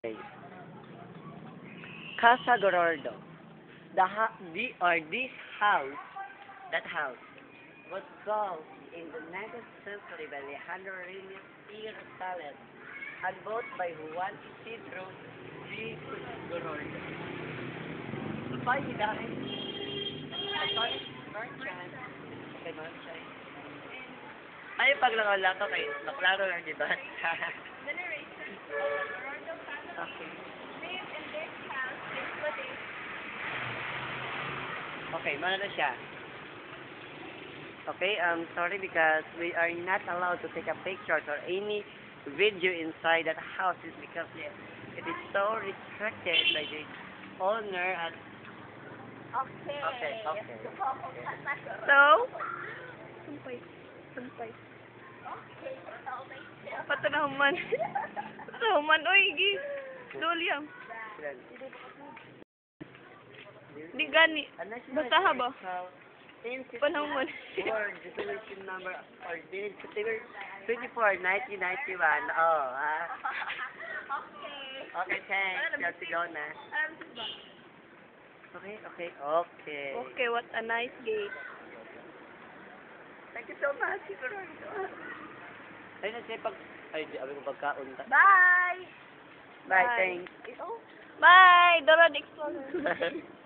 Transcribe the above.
Okay. Casa Gorordo. This house, that house, was built in the 19th century by Alejandro Reyes y Rosales and built by Juan Isidro G. Gorordo. By the merchant. Okay, merchant. Ay, pag nakala ko kay maklaro lang, di ba? Generation of Gorordo family Okay. lived in this house including Okay, mana na siya. Okay, sorry because we are not allowed to take a pictures or any video inside that house is because it is so restricted by the owner and Okay. Okay. So, sumpay. Sumpay. Okay. Patanahuman. Patanahuman. Uy, gis. Dolyam. Di gani. Basaha ba? Panahuman. For resolution number or date September 24, 1991. Oh, ha? Okay. Okay, thanks. Let's go na. Alam mo ba? Okay. Okay, what a nice gate. Thank you so much. Ay, nasa pag... Ay, di abi ko pagkaon. Bye. Bye, thanks. Bye! Dora the Explorer.